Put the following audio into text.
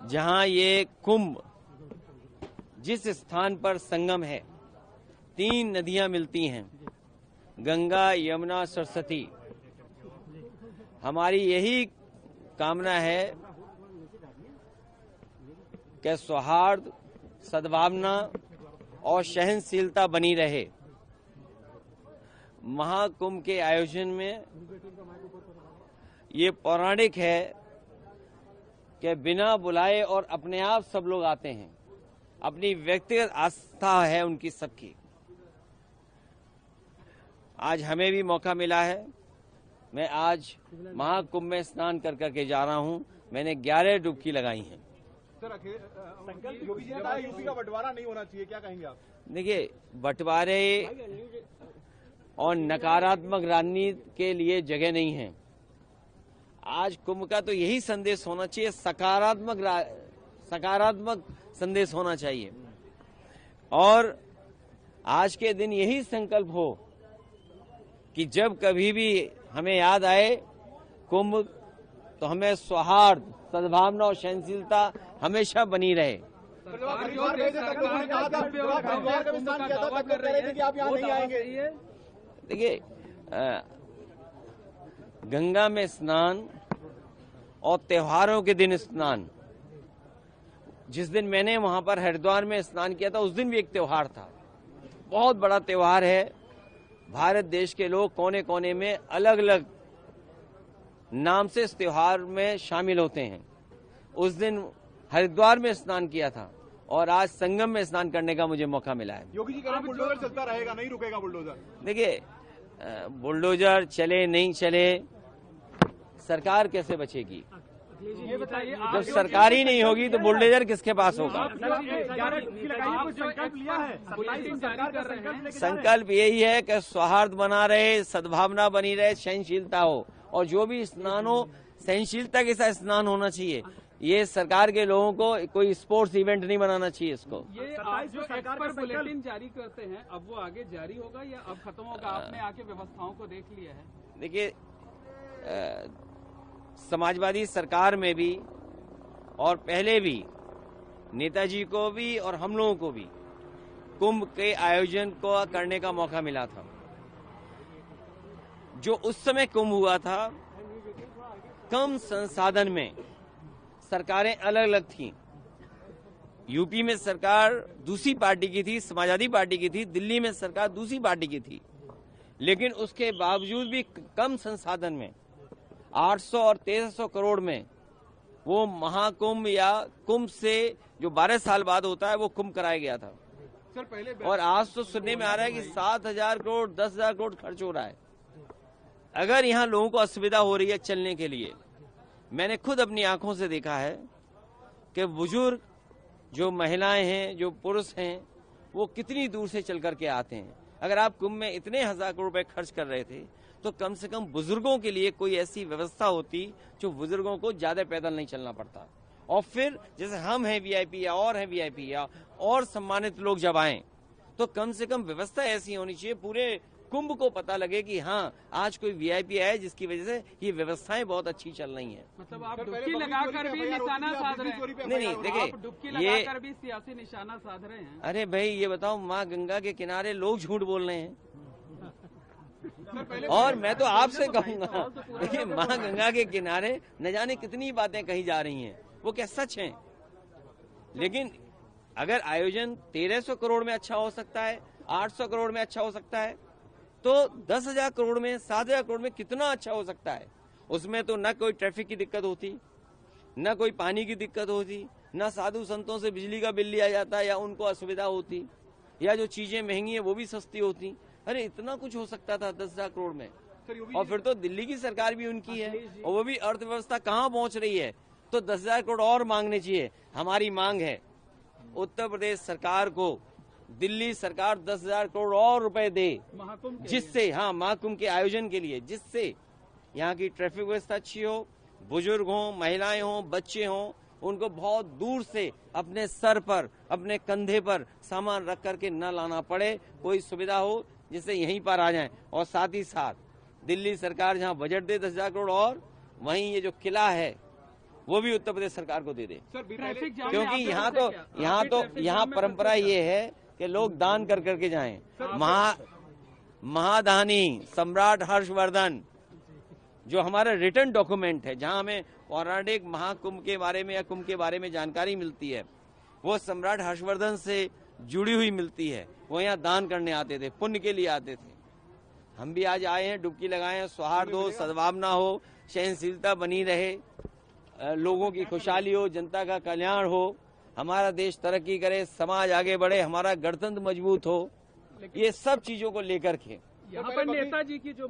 जहां ये कुंभ जिस स्थान पर संगम है, 3 नदियां मिलती हैं, गंगा, यमुना, सरस्वती। हमारी यही कामना है कि सौहार्द, सद्भावना और सहनशीलता बनी रहे। महाकुंभ के आयोजन में ये पौराणिक है कि बिना बुलाए और अपने आप सब लोग आते हैं। अपनी व्यक्तिगत आस्था है उनकी सबकी। आज हमें भी मौका मिला है। मैं आज महाकुंभ में स्नान कर करके जा रहा हूं। मैंने 11 डुबकी लगाई हैं। सर, योगी जी ने कहा यूपी का बंटवारा नहीं होना चाहिए, क्या कहेंगे आप? देखिए, बंटवारे और नकारात्मक राजनीति के लिए जगह नहीं है। आज कुंभ का तो यही संदेश होना चाहिए, सकारात्मक संदेश होना चाहिए। और आज के दिन यही संकल्प हो कि जब कभी भी हमें याद आए कुंभ, तो हमें सौहार्द, सद्भावना और सहनशीलता हमेशा बनी रहे। देखिए, गंगा में स्नान और त्योहारों के दिन स्नान, जिस दिन मैंने वहां पर हरिद्वार में स्नान किया था, उस दिन भी एक त्योहार था। बहुत बड़ा त्योहार है। भारत देश के लोग कोने कोने में अलग अलग नाम से इस त्योहार में शामिल होते हैं। उस दिन हरिद्वार में स्नान किया था और आज संगम में स्नान करने का मुझे मौका मिला है। योगी जी कह रहे हैं बुलडोजर चलता रहेगा, नहीं रुकेगा बुलडोजर। देखिए, बुलडोजर चले नहीं चले, सरकार कैसे बचेगी? ये बताइए, जब सरकार ही नहीं होगी तो बुलडोजर किसके पास होगा? संकल्प यही है कि सौहार्द बना रहे, सद्भावना बनी रहे, सहनशीलता हो, और जो भी स्नान हो सहनशीलता के साथ स्नान होना चाहिए। ये सरकार के लोगों को कोई स्पोर्ट्स इवेंट नहीं बनाना चाहिए इसको। ये आप जो एक्सपर्ट बुलेटिन जारी करते हैं, अब वो आगे जारी होगा या अब खत्म होगा? आपने आके व्यवस्थाओं को देख लिया है? देखिए, समाजवादी सरकार में भी और पहले भी नेताजी को भी और हम लोगों को भी कुंभ के आयोजन को करने का मौका मिला था। जो उस समय कुंभ हुआ था, कम संसाधन में सरकारें अलग अलग थीं। यूपी में सरकार दूसरी पार्टी की थी, समाजवादी पार्टी की थी। दिल्ली में सरकार दूसरी पार्टी की थी। लेकिन उसके बावजूद भी कम संसाधन में 800 और 1300 करोड़ में वो महाकुंभ या कुंभ से जो 12 साल बाद होता है वो कुंभ कराया गया था। सर, पहले और आज तो सुनने में आ रहा है कि 7,000 करोड़ 10,000 करोड़ खर्च हो रहा है। अगर यहाँ लोगों को असुविधा हो रही है चलने के लिए, मैंने खुद अपनी आंखों से देखा है कि बुजुर्ग, जो महिलाएं हैं, जो पुरुष हैं, वो कितनी दूर से चल करके आते हैं। अगर आप कुंभ में इतने 1,000 करोड़ रुपए खर्च कर रहे थे तो कम से कम बुजुर्गों के लिए कोई ऐसी व्यवस्था होती जो बुजुर्गों को ज्यादा पैदल नहीं चलना पड़ता। और फिर जैसे हम हैं वीआईपी या और हैं वीआईपी या और सम्मानित लोग जब आए तो कम से कम व्यवस्था ऐसी होनी चाहिए, पूरे कुंभ को पता लगे कि हाँ, आज कोई वीआईपी आया जिसकी वजह से ये व्यवस्थाएं बहुत अच्छी चल रही हैं। मतलब आप डुबकी लगाकर भी निशाना साध रहे हैं? नहीं, देखिए, डुबकी लगाकर भी सियासी निशाना साध रहे हैं। अरे भाई, ये बताओ, माँ गंगा के किनारे लोग झूठ बोल रहे हैं। और मैं तो आपसे कहूंगा, देखिए, माँ गंगा के किनारे न जाने कितनी बातें कही जा रही हैं, वो क्या सच हैं? लेकिन अगर आयोजन 1300 करोड़ में अच्छा हो सकता है, 800 करोड़ में अच्छा हो सकता है, तो 10,000 करोड़ में, 7,000 करोड़ में कितना अच्छा हो सकता है। उसमें तो न कोई ट्रैफिक की दिक्कत होती, न कोई पानी की दिक्कत होती, न साधु संतों से बिजली का बिल लिया जाता या उनको असुविधा होती, या जो चीजें महंगी है वो भी सस्ती होती। अरे, इतना कुछ हो सकता था 10,000 करोड़ में। और फिर तो दिल्ली की सरकार भी उनकी है और वो भी अर्थव्यवस्था कहाँ पहुंच रही है, तो 10,000 करोड़ और मांगने चाहिए। हमारी मांग है उत्तर प्रदेश सरकार को दिल्ली सरकार 10,000 करोड़ और रुपए दे, जिससे, हाँ, महाकुंभ के आयोजन के लिए, जिससे यहाँ की ट्रैफिक व्यवस्था अच्छी हो, बुजुर्ग हों, महिलाएं हों, बच्चे हों, उनको बहुत दूर से अपने सर पर, अपने कंधे पर सामान रख करके न लाना पड़े, कोई सुविधा हो जिससे यहीं पर आ जाएं। और साथ ही साथ दिल्ली सरकार जहां बजट दे 10,000 करोड़, और वहीं ये जो किला है वो भी उत्तर प्रदेश सरकार को दे दे। सर ट्रैफिक जाम में क्योंकि आपके यहाँ साथ है तो क्या? यहाँ अभी तो ट्रैफिक यहाँ जाम में परंपरा फंसे ये है कि लोग दान कर करके जाएं। सर, महादानी सम्राट हर्षवर्धन जो हमारा रिटर्न डॉक्यूमेंट है, जहां हमें पौराणिक महाकुंभ के बारे में या कुंभ के बारे में जानकारी मिलती है, वो सम्राट हर्षवर्धन से जुड़ी हुई मिलती है। वो यहाँ दान करने आते थे, पुण्य के लिए आते थे। हम भी आज आए हैं, डुबकी लगाए हैं, सौहार्द हो, सद्भावना हो, सहनशीलता बनी रहे, लोगों की खुशहाली हो, जनता का कल्याण हो, हमारा देश तरक्की करे, समाज आगे बढ़े, हमारा गणतंत्र मजबूत हो, ये सब चीजों को लेकर के यहाँ पर नेताजी की जो